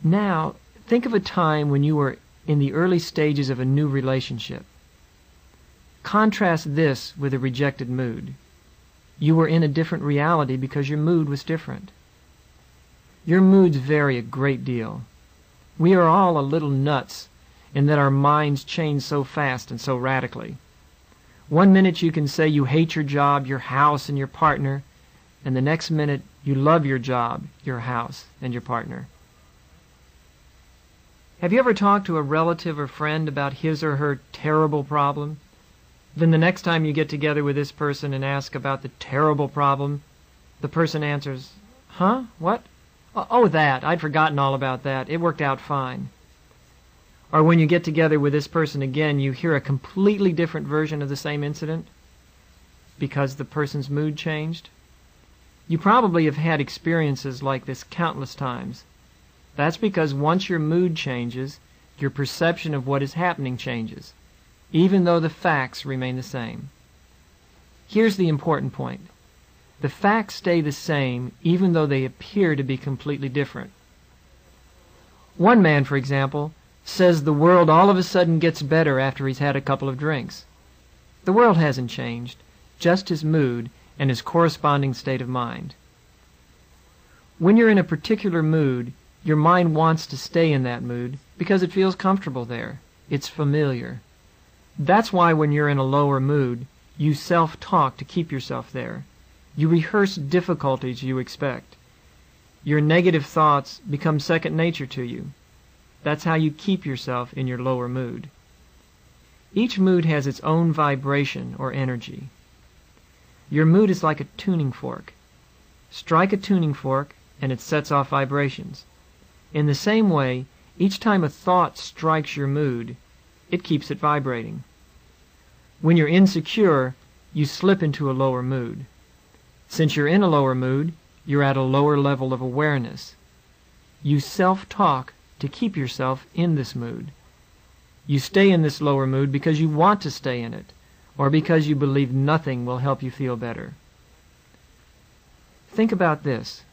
Now, think of a time when you were in the early stages of a new relationship. Contrast this with a rejected mood. You were in a different reality because your mood was different. Your moods vary a great deal. We are all a little nuts in that our minds change so fast and so radically. One minute you can say you hate your job, your house, and your partner, and the next minute you love your job, your house, and your partner. Have you ever talked to a relative or friend about his or her terrible problem? Then the next time you get together with this person and ask about the terrible problem, the person answers, "Huh? What? Oh, that. I'd forgotten all about that. It worked out fine." Or when you get together with this person again, you hear a completely different version of the same incident because the person's mood changed. You probably have had experiences like this countless times. That's because once your mood changes, your perception of what is happening changes, even though the facts remain the same. Here's the important point. The facts stay the same even though they appear to be completely different. One man, for example, says the world all of a sudden gets better after he's had a couple of drinks. The world hasn't changed, just his mood and his corresponding state of mind. When you're in a particular mood, your mind wants to stay in that mood because it feels comfortable there. It's familiar. That's why when you're in a lower mood, you self-talk to keep yourself there. You rehearse difficulties you expect. Your negative thoughts become second nature to you. That's how you keep yourself in your lower mood. Each mood has its own vibration or energy. Your mood is like a tuning fork. Strike a tuning fork and it sets off vibrations. In the same way, each time a thought strikes your mood, it keeps it vibrating. When you're insecure, you slip into a lower mood. Since you're in a lower mood, you're at a lower level of awareness. You self-talk to keep yourself in this mood. You stay in this lower mood because you want to stay in it, or because you believe nothing will help you feel better. Think about this.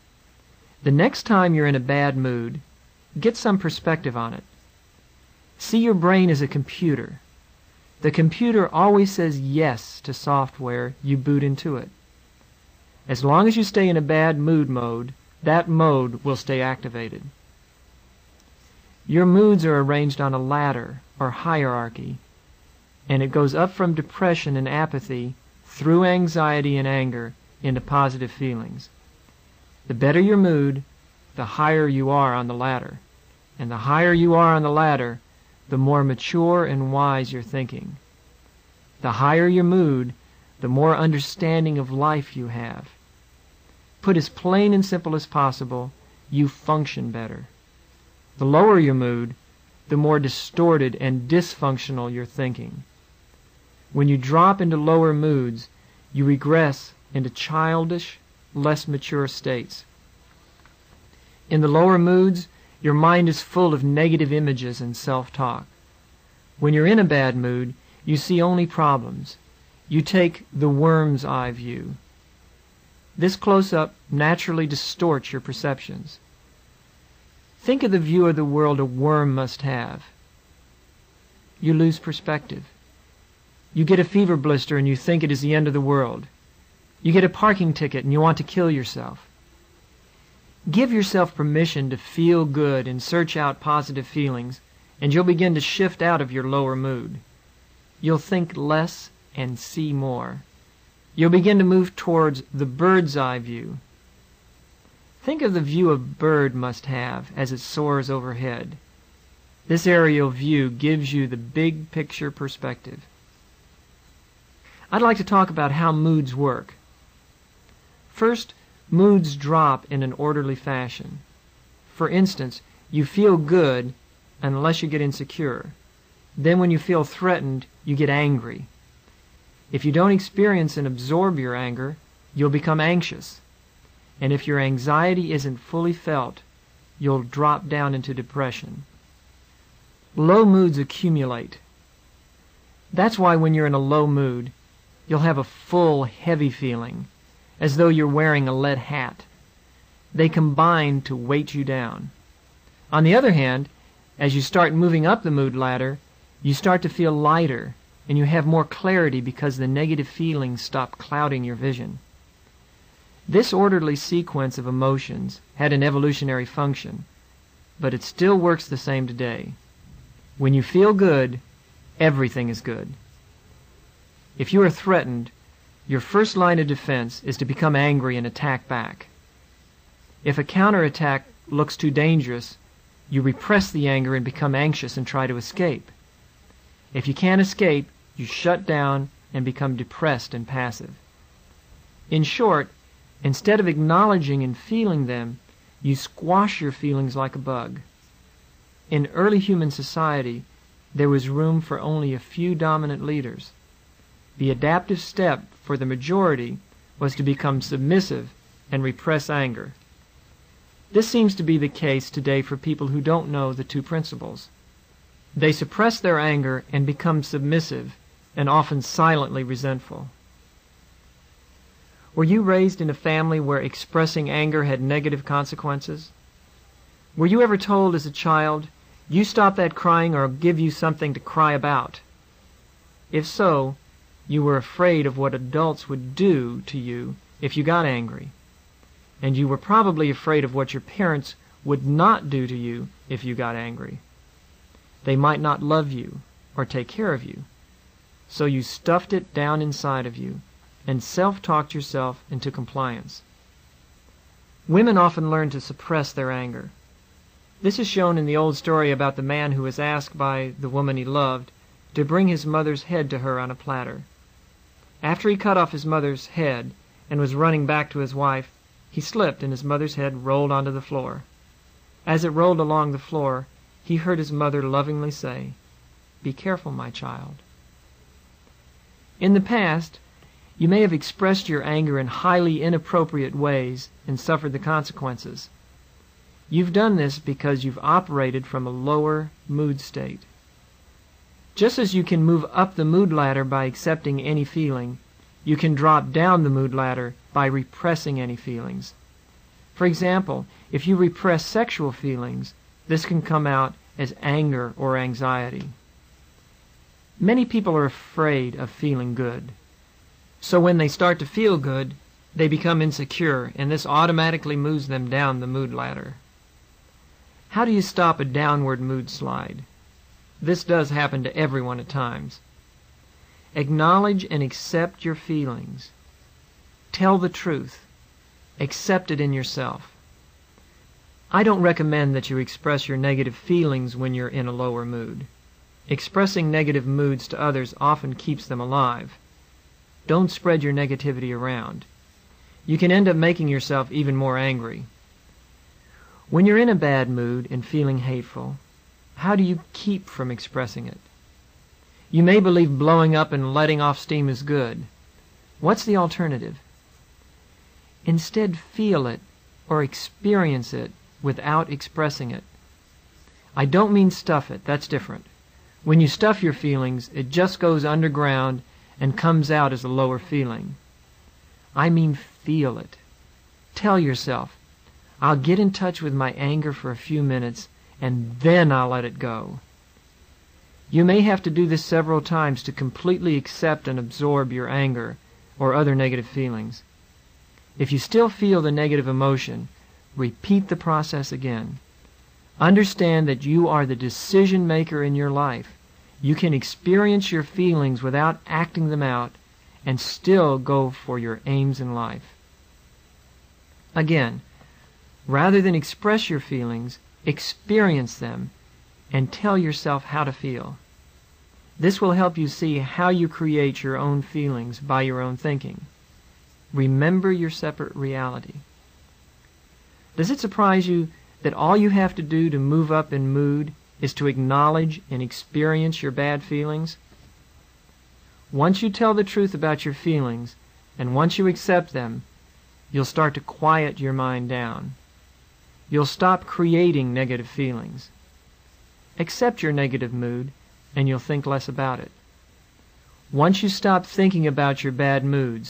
The next time you're in a bad mood, get some perspective on it. See your brain as a computer. The computer always says yes to software you boot into it. As long as you stay in a bad mood mode, that mode will stay activated. Your moods are arranged on a ladder or hierarchy, and it goes up from depression and apathy through anxiety and anger into positive feelings. The better your mood, the higher you are on the ladder. And the higher you are on the ladder, the more mature and wise you're thinking. The higher your mood, the more understanding of life you have. Put as plain and simple as possible, you function better. The lower your mood, the more distorted and dysfunctional you're thinking. When you drop into lower moods, you regress into childish, less mature states. In the lower moods, your mind is full of negative images and self-talk. When you're in a bad mood, you see only problems. You take the worm's eye view. This close-up naturally distorts your perceptions. Think of the view of the world a worm must have. You lose perspective. You get a fever blister and you think it is the end of the world. You get a parking ticket and you want to kill yourself. Give yourself permission to feel good and search out positive feelings, and you'll begin to shift out of your lower mood. You'll think less and see more. You'll begin to move towards the bird's eye view. Think of the view a bird must have as it soars overhead. This aerial view gives you the big picture perspective. I'd like to talk about how moods work. First, moods drop in an orderly fashion. For instance, you feel good unless you get insecure. Then when you feel threatened, you get angry. If you don't experience and absorb your anger, you'll become anxious. And if your anxiety isn't fully felt, you'll drop down into depression. Low moods accumulate. That's why when you're in a low mood, you'll have a full, heavy feeling, as though you're wearing a lead hat. They combine to weight you down. On the other hand, as you start moving up the mood ladder, you start to feel lighter and you have more clarity because the negative feelings stop clouding your vision. This orderly sequence of emotions had an evolutionary function, but it still works the same today. When you feel good, everything is good. If you are threatened, your first line of defense is to become angry and attack back. If a counterattack looks too dangerous, you repress the anger and become anxious and try to escape. If you can't escape, you shut down and become depressed and passive. In short, instead of acknowledging and feeling them, you squash your feelings like a bug. In early human society, there was room for only a few dominant leaders. The adaptive step for the majority was to become submissive and repress anger. This seems to be the case today for people who don't know the two principles. They suppress their anger and become submissive and often silently resentful. Were you raised in a family where expressing anger had negative consequences? Were you ever told as a child, "You stop that crying or I'll give you something to cry about"? If so, you were afraid of what adults would do to you if you got angry. And you were probably afraid of what your parents would not do to you if you got angry. They might not love you or take care of you. So you stuffed it down inside of you and self-talked yourself into compliance. Women often learn to suppress their anger. This is shown in the old story about the man who was asked by the woman he loved to bring his mother's head to her on a platter. After he cut off his mother's head and was running back to his wife, he slipped and his mother's head rolled onto the floor. As it rolled along the floor, he heard his mother lovingly say, "Be careful, my child." In the past, you may have expressed your anger in highly inappropriate ways and suffered the consequences. You've done this because you've operated from a lower mood state. Just as you can move up the mood ladder by accepting any feeling, you can drop down the mood ladder by repressing any feelings. For example, if you repress sexual feelings, this can come out as anger or anxiety. Many people are afraid of feeling good. So when they start to feel good, they become insecure, and this automatically moves them down the mood ladder. How do you stop a downward mood slide? This does happen to everyone at times. Acknowledge and accept your feelings. Tell the truth. Accept it in yourself. I don't recommend that you express your negative feelings when you're in a lower mood. Expressing negative moods to others often keeps them alive. Don't spread your negativity around. You can end up making yourself even more angry. When you're in a bad mood and feeling hateful, how do you keep from expressing it? You may believe blowing up and letting off steam is good. What's the alternative? Instead, feel it or experience it without expressing it. I don't mean stuff it, that's different. When you stuff your feelings, it just goes underground and comes out as a lower feeling. I mean feel it. Tell yourself, I'll get in touch with my anger for a few minutes and then I'll let it go. You may have to do this several times to completely accept and absorb your anger or other negative feelings. If you still feel the negative emotion, repeat the process again. Understand that you are the decision maker in your life. You can experience your feelings without acting them out and still go for your aims in life. Again, rather than express your feelings, experience them and tell yourself how to feel. This will help you see how you create your own feelings by your own thinking. Remember your separate reality. Does it surprise you that all you have to do to move up in mood is to acknowledge and experience your bad feelings? Once you tell the truth about your feelings, and once you accept them, you'll start to quiet your mind down. You'll stop creating negative feelings. Accept your negative mood, and you'll think less about it. Once you stop thinking about your bad moods,